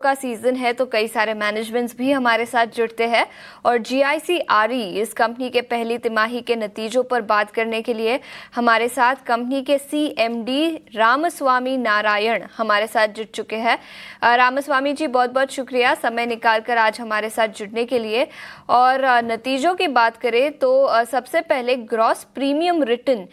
का सीजन है तो कई सारे मैनेजमेंट्स भी हमारे साथ जुड़ते हैं और GIC-RE इस कंपनी के पहली तिमाही के नतीजों पर बात करने के लिए हमारे साथ कंपनी के CMD रामस्वामी नारायण हमारे साथ जुड़ चुके हैं। रामस्वामी जी, बहुत बहुत शुक्रिया समय निकालकर आज हमारे साथ जुड़ने के लिए। और नतीजों की बात करें तो सबसे पहले ग्रॉस प्रीमियम रिटर्न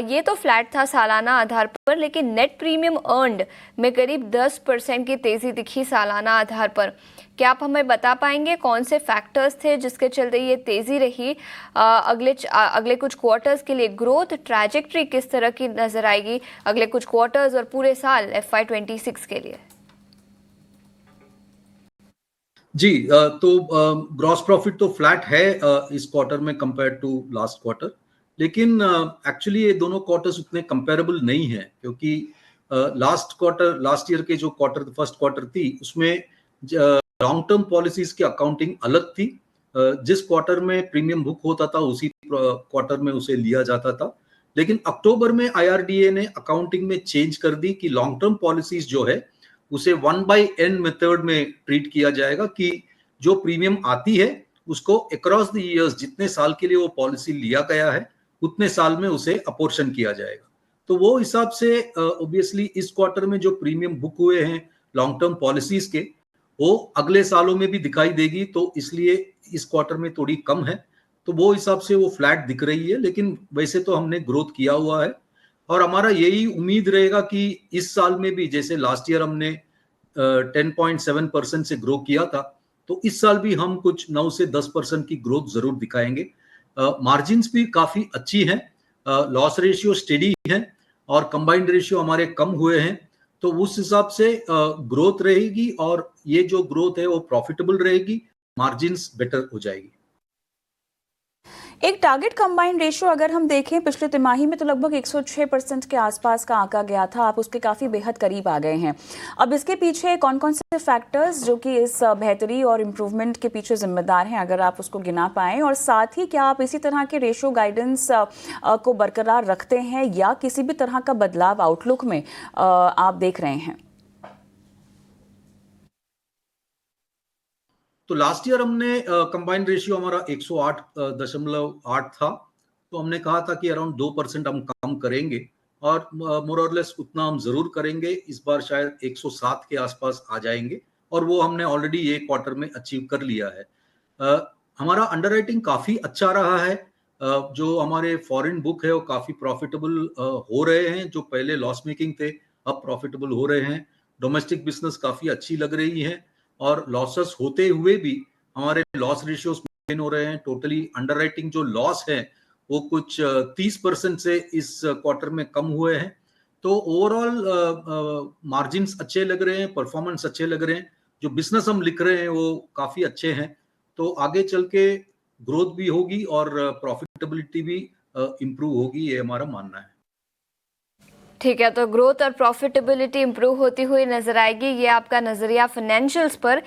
ये तो फ्लैट था सालाना आधार पर, लेकिन नेट प्रीमियम अर्न्ड में करीब 10% की तेजी दिखी सालाना आधार पर। क्या आप हमें बता पाएंगे कौन से फैक्टर्स थे जिसके चलते ये तेजी रही? अगले कुछ क्वार्टर्स के लिए ग्रोथ ट्रैजेक्टरी किस तरह की नजर आएगी अगले कुछ क्वार्टर्स और पूरे साल FY26 के लिए? जी, तो ग्रॉस प्रॉफिट तो फ्लैट है इस क्वार्टर में कंपेयर टू लास्ट क्वार्टर, लेकिन एक्चुअली ये दोनों क्वार्टर्स उतने कंपेरेबल नहीं है, क्योंकि लास्ट ईयर के जो क्वार्टर फर्स्ट क्वार्टर थी उसमें लॉन्ग टर्म पॉलिसीज की अकाउंटिंग अलग थी। जिस क्वार्टर में प्रीमियम बुक होता था उसी क्वार्टर में उसे लिया जाता था, लेकिन अक्टूबर में IRDA ने अकाउंटिंग में चेंज कर दी कि लॉन्ग टर्म पॉलिसीज जो है उसे 1/n मेथड में ट्रीट किया जाएगा, कि जो प्रीमियम आती है उसको अक्रॉस द इयर्स जितने साल के लिए वो पॉलिसी लिया गया है उतने साल में उसे अपोर्शन किया जाएगा। तो वो हिसाब से ऑब्वियसली इस क्वार्टर में जो प्रीमियम बुक हुए हैं लॉन्ग टर्म पॉलिसीज के, वो अगले सालों में भी दिखाई देगी, तो इसलिए इस क्वार्टर में थोड़ी कम है, तो वो हिसाब से वो फ्लैट दिख रही है। लेकिन वैसे तो हमने ग्रोथ किया हुआ है और हमारा यही उम्मीद रहेगा कि इस साल में भी जैसे लास्ट ईयर हमने 10.7% से ग्रो किया था, तो इस साल भी हम कुछ 9 से 10% की ग्रोथ जरूर दिखाएंगे। मार्जिन्स भी काफी अच्छी हैं, लॉस रेशियो स्टेडी है और कंबाइंड रेशियो हमारे कम हुए हैं, तो उस हिसाब से ग्रोथ रहेगी और ये जो ग्रोथ है वो प्रॉफिटेबल रहेगी, मार्जिन्स बेटर हो जाएगी। एक टारगेट कंबाइंड रेशियो अगर हम देखें पिछले तिमाही में तो लगभग 106% के आसपास का आंका गया था, आप उसके काफ़ी बेहद करीब आ गए हैं। अब इसके पीछे कौन कौन से फैक्टर्स जो कि इस बेहतरी और इम्प्रूवमेंट के पीछे जिम्मेदार हैं, अगर आप उसको गिना पाएँ, और साथ ही क्या आप इसी तरह के रेशियो गाइडेंस को बरकरार रखते हैं या किसी भी तरह का बदलाव आउटलुक में आप देख रहे हैं? तो लास्ट ईयर हमने कंबाइंड रेशियो हमारा 108.8 था, तो हमने कहा था कि अराउंड 2% हम कम करेंगे और मोर और लेस उतना हम जरूर करेंगे। इस बार शायद 107 के आसपास आ जाएंगे और वो हमने ऑलरेडी ये क्वार्टर में अचीव कर लिया है। हमारा अंडरराइटिंग काफी अच्छा रहा है, जो हमारे फॉरेन बुक है वो काफी प्रॉफिटेबल हो रहे हैं, जो पहले लॉस मेकिंग थे अब प्रॉफिटेबल हो रहे हैं। डोमेस्टिक बिजनेस काफी अच्छी लग रही है और लॉसेस होते हुए भी हमारे लॉस रेशियोस मेंटेन हो रहे हैं। टोटली अंडरराइटिंग जो लॉस है वो कुछ 30% से इस क्वार्टर में कम हुए हैं। तो ओवरऑल मार्जिन्स अच्छे लग रहे हैं, परफॉर्मेंस अच्छे लग रहे हैं, जो बिजनेस हम लिख रहे हैं वो काफी अच्छे हैं। तो आगे चल के ग्रोथ भी होगी और प्रॉफिटेबिलिटी भी इम्प्रूव होगी, ये हमारा मानना है। ठीक है, तो ग्रोथ और प्रॉफिटेबिलिटी इंप्रूव होती हुई नजर आएगी, ये आपका नजरिया फाइनेंशियल्स पर।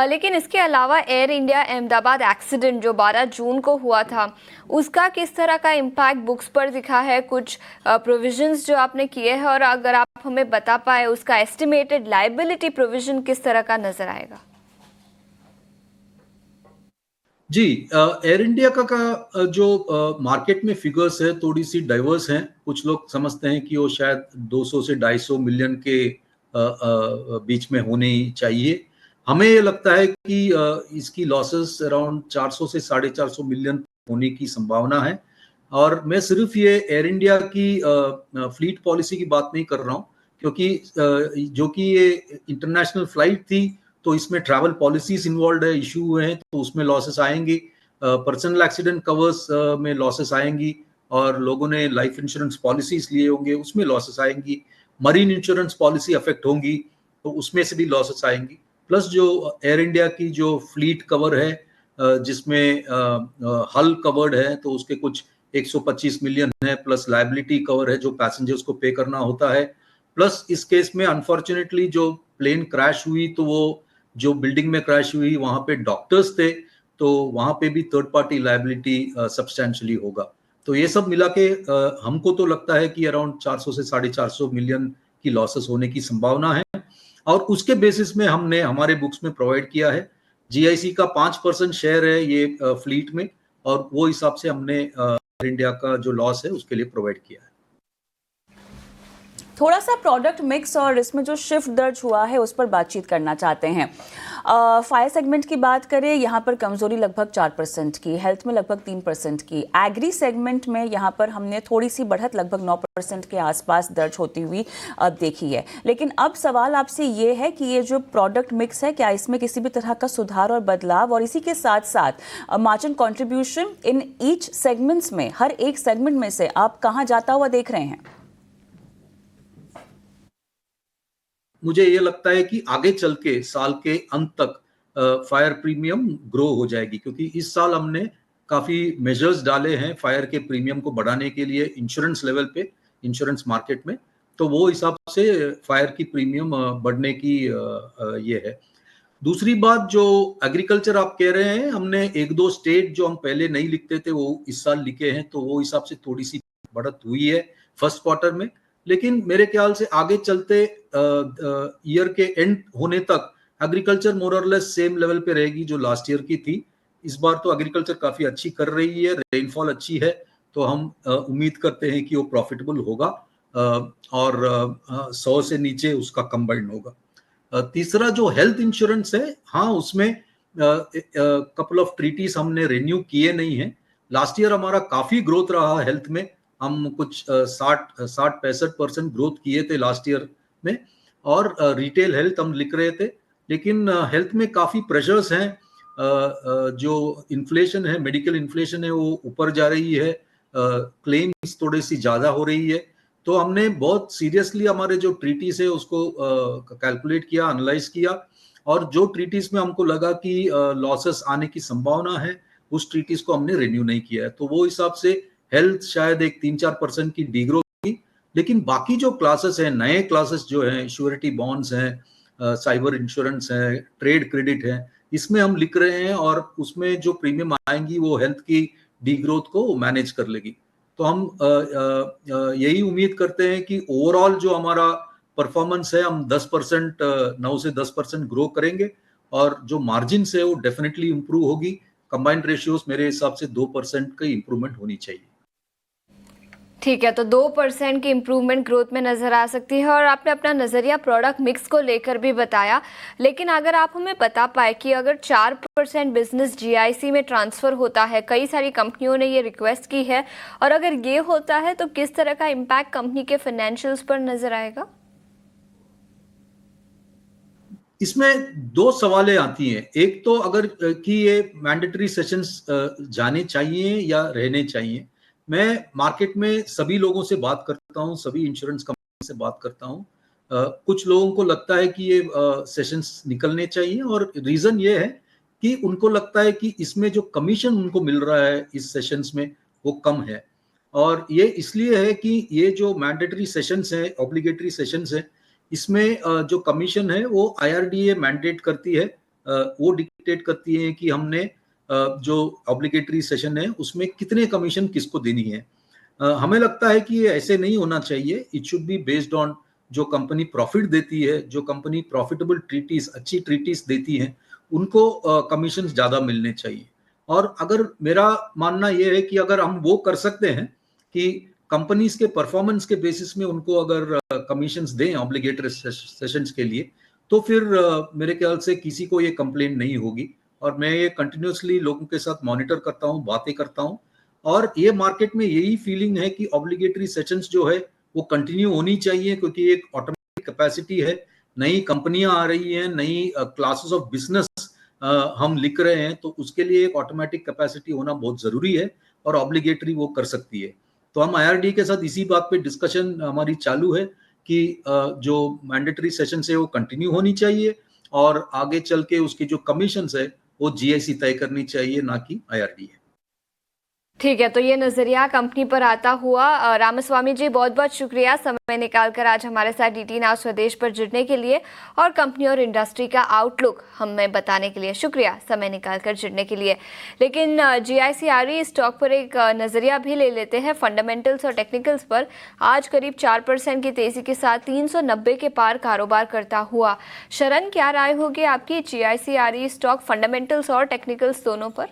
लेकिन इसके अलावा एयर इंडिया अहमदाबाद एक्सीडेंट जो 12 जून को हुआ था, उसका किस तरह का इम्पैक्ट बुक्स पर दिखा है? कुछ प्रोविजंस जो आपने किए हैं, और अगर आप हमें बता पाए उसका एस्टिमेटेड लायबिलिटी प्रोविजन किस तरह का नजर आएगा? जी, एयर इंडिया का जो मार्केट में फिगर्स है थोड़ी सी डाइवर्स हैं। कुछ लोग समझते हैं कि वो शायद 200 से 250 मिलियन के बीच में होने चाहिए। हमें ये लगता है कि इसकी लॉसेस अराउंड 400 से 450 मिलियन होने की संभावना है। और मैं सिर्फ ये एयर इंडिया की फ्लीट पॉलिसी की बात नहीं कर रहा हूँ, क्योंकि जो कि ये इंटरनेशनल फ्लाइट थी तो इसमें ट्रैवल पॉलिसीज इन्वॉल्व है, इशू हुए हैं, तो उसमें लॉसेस आएंगी। पर्सनल एक्सीडेंट कवर्स में लॉसेस आएंगी और लोगों ने लाइफ इंश्योरेंस पॉलिसीज लिए होंगे, उसमें लॉसेस आएंगी। मरीन इंश्योरेंस पॉलिसी अफेक्ट होंगी तो उसमें से भी लॉसेस आएंगी। प्लस जो एयर इंडिया की जो फ्लीट कवर है जिसमें हल कवर्ड है तो उसके कुछ 125 मिलियन है, प्लस लायबिलिटी कवर है जो पैसेंजर्स को पे करना होता है। प्लस इस केस में अनफॉर्चुनेटली जो प्लेन क्रैश हुई तो वो जो बिल्डिंग में क्रैश हुई वहां पे डॉक्टर्स थे, तो वहां पे भी थर्ड पार्टी लायबिलिटी सब्सटेंशियली होगा। तो ये सब मिला के हमको तो लगता है कि अराउंड 400 से 450 मिलियन की लॉसेस होने की संभावना है। और उसके बेसिस में हमने हमारे बुक्स में प्रोवाइड किया है। जीआईसी का 5% शेयर है ये फ्लीट में, और वो हिसाब से हमने एयर इंडिया का जो लॉस है उसके लिए प्रोवाइड किया है। थोड़ा सा प्रोडक्ट मिक्स और इसमें जो शिफ्ट दर्ज हुआ है उस पर बातचीत करना चाहते हैं। फायर सेगमेंट की बात करें, यहाँ पर कमजोरी लगभग 4% की, हेल्थ में लगभग 3% की, एग्री सेगमेंट में यहाँ पर हमने थोड़ी सी बढ़त लगभग 9% के आसपास दर्ज होती हुई देखी है। लेकिन अब सवाल आपसे ये है कि ये जो प्रोडक्ट मिक्स है, क्या इसमें किसी भी तरह का सुधार और बदलाव, और इसी के साथ साथ margin contribution in each segments में, हर एक सेगमेंट में से आप कहाँ जाता हुआ देख रहे हैं? मुझे ये लगता है कि आगे चल के साल के अंत तक फायर प्रीमियम ग्रो हो जाएगी, क्योंकि इस साल हमने काफी मेजर्स डाले हैं फायर के प्रीमियम को बढ़ाने के लिए इंश्योरेंस लेवल पे, इंश्योरेंस मार्केट में। तो वो हिसाब से फायर की प्रीमियम बढ़ने की ये है। दूसरी बात, जो एग्रीकल्चर आप कह रहे हैं, हमने एक दो स्टेट जो हम पहले नहीं लिखते थे वो इस साल लिखे हैं, तो वो हिसाब से थोड़ी सी बढ़त हुई है फर्स्ट क्वार्टर में। लेकिन मेरे ख्याल से आगे चलते ईयर के एंड होने तक एग्रीकल्चर मोर और लेस सेम लेवल पे रहेगी जो लास्ट ईयर की थी। इस बार तो एग्रीकल्चर काफी अच्छी कर रही है, रेनफॉल अच्छी है, तो हम उम्मीद करते हैं कि वो प्रॉफिटेबल होगा और 100 से नीचे उसका कंबाइंड होगा। तीसरा जो हेल्थ इंश्योरेंस है, हाँ उसमें कपल ऑफ ट्रीटीज हमने रिन्यू किए नहीं है। लास्ट ईयर हमारा काफी ग्रोथ रहा हेल्थ में, हम कुछ 60-65% ग्रोथ किए थे लास्ट ईयर में, और रिटेल हेल्थ हम लिख रहे थे। लेकिन हेल्थ में काफी प्रेशर्स हैं, जो इन्फ्लेशन है, मेडिकल इन्फ्लेशन है, वो ऊपर जा रही है, क्लेम्स थोड़ी सी ज्यादा हो रही है। तो हमने बहुत सीरियसली हमारे जो ट्रीटीज है उसको कैलकुलेट किया, एनालाइज किया, और जो ट्रीटीज में हमको लगा कि लॉसेस आने की संभावना है, उस ट्रीटीज को हमने रिन्यू नहीं किया है। तो वो हिसाब से हेल्थ शायद एक 3-4% की डीग्रोथ होगी। लेकिन बाकी जो क्लासेस हैं, नए क्लासेस जो हैं, श्योरिटी बॉन्ड्स हैं, साइबर इंश्योरेंस है, ट्रेड क्रेडिट है, इसमें हम लिख रहे हैं, और उसमें जो प्रीमियम आएंगी वो हेल्थ की डीग्रोथ को मैनेज कर लेगी। तो हम यही उम्मीद करते हैं कि ओवरऑल जो हमारा परफॉर्मेंस है, हम 10%, 9 से 10% ग्रो करेंगे, और जो मार्जिन है वो डेफिनेटली इंप्रूव होगी। कंबाइंड रेशियोज मेरे हिसाब से 2% की इंप्रूवमेंट होनी चाहिए। ठीक है, तो 2% की इम्प्रूवमेंट ग्रोथ में नज़र आ सकती है, और आपने अपना नज़रिया प्रोडक्ट मिक्स को लेकर भी बताया। लेकिन अगर आप हमें बता पाए कि अगर 4% बिजनेस जीआईसी में ट्रांसफ़र होता है, कई सारी कंपनियों ने ये रिक्वेस्ट की है, और अगर ये होता है तो किस तरह का इम्पैक्ट कंपनी के फाइनेंशियल्स पर नज़र आएगा? इसमें दो सवालें आती हैं। एक तो अगर कि ये मैंडेटरी सेशंस जाने चाहिए या रहने चाहिए। मैं मार्केट में सभी लोगों से बात करता हूँ, सभी इंश्योरेंस कंपनी से बात करता हूँ। कुछ लोगों को लगता है कि ये सेशंस निकलने चाहिए, और रीजन ये है कि उनको लगता है कि इसमें जो कमीशन उनको मिल रहा है इस सेशंस में वो कम है। और ये इसलिए है कि ये जो मैंडेटरी सेशंस है, ऑब्लिगेटरी सेशंस है, इसमें जो कमीशन है वो आईआरडीए मैंडेट करती है, वो डिक्टेट करती है कि हमने जो ऑब्लिगेटरी सेशन है उसमें कितने कमीशन किसको देनी है। हमें लगता है कि ये ऐसे नहीं होना चाहिए। It should be based on जो कंपनी प्रॉफिट देती है, जो कंपनी प्रॉफिटेबल ट्रीटीज, अच्छी ट्रीटीज देती हैं, उनको कमीशन ज्यादा मिलने चाहिए। और अगर मेरा मानना यह है कि अगर हम वो कर सकते हैं कि कंपनीज के परफॉर्मेंस के बेसिस में उनको अगर कमीशंस दें ऑब्लिगेटरी सेशंस के लिए, तो फिर मेरे ख्याल से किसी को ये कंप्लेंट नहीं होगी। और मैं ये कंटिन्यूसली लोगों के साथ मॉनिटर करता हूँ, बातें करता हूँ, और ये मार्केट में यही फीलिंग है कि ऑब्लिगेटरी सेशंस जो है वो कंटिन्यू होनी चाहिए, क्योंकि एक ऑटोमेटिक कैपेसिटी है, नई कंपनियां आ रही हैं, नई क्लासेस ऑफ बिजनेस हम लिख रहे हैं, तो उसके लिए एक ऑटोमेटिक कैपेसिटी होना बहुत जरूरी है, और ऑब्लिगेटरी वो कर सकती है। तो हम आईआरडी के साथ इसी बात पे डिस्कशन हमारी चालू है कि जो मैंडेटरी सेशन है वो कंटिन्यू होनी चाहिए, और आगे चल के उसकी जो कमीशन है वो जीआईसी तय करनी चाहिए, ना कि आईआरडी है। ठीक है, तो ये नजरिया कंपनी पर आता हुआ। रामास्वामी जी, बहुत बहुत शुक्रिया समय निकालकर आज हमारे साथ डीटी नाउ स्वदेश पर जुड़ने के लिए और कंपनी और इंडस्ट्री का आउटलुक हमें बताने के लिए। शुक्रिया समय निकालकर जुड़ने के लिए। लेकिन GIC-RE स्टॉक पर एक नजरिया भी ले लेते हैं, फंडामेंटल्स और टेक्निकल्स पर। आज करीब 4% की तेजी के साथ 390 के पार कारोबार करता हुआ। शरण, क्या राय होगी आपकी GIC-RE स्टॉक फंडामेंटल्स और टेक्निकल्स दोनों पर?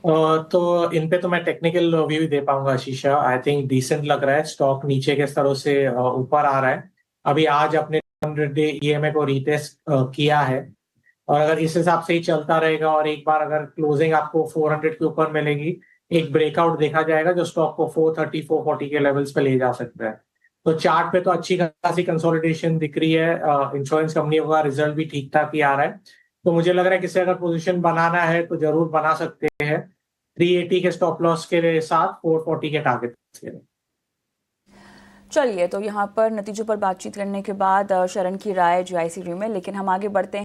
तो इन पे तो मैं टेक्निकल व्यू दे पाऊंगा आशीषा। आई थिंक डिसेंट लग रहा है, स्टॉक नीचे के स्तरों से ऊपर आ रहा है। अभी आज अपने 100 डे EMA को रीटेस्ट किया है, और अगर इस हिसाब से ही चलता रहेगा और एक बार अगर क्लोजिंग आपको 400 के ऊपर मिलेगी, एक ब्रेकआउट देखा जाएगा जो स्टॉक को 430 440 के लेवल्स पे ले जा सकता है। तो चार्ट पे तो अच्छी खासी कंसोलिडेशन दिख रही है। इंश्योरेंस कंपनियों का रिजल्ट भी ठीक ठाक ही आ रहा है, तो मुझे लग रहा है किसी अगर पोजीशन बनाना है तो जरूर बना सकते हैं 380 के स्टॉप लॉस के साथ 440 के टारगेट के लिए। चलिए, तो यहाँ पर नतीजों पर बातचीत करने के बाद शरण की राय GIC-RE में, लेकिन हम आगे बढ़ते हैं।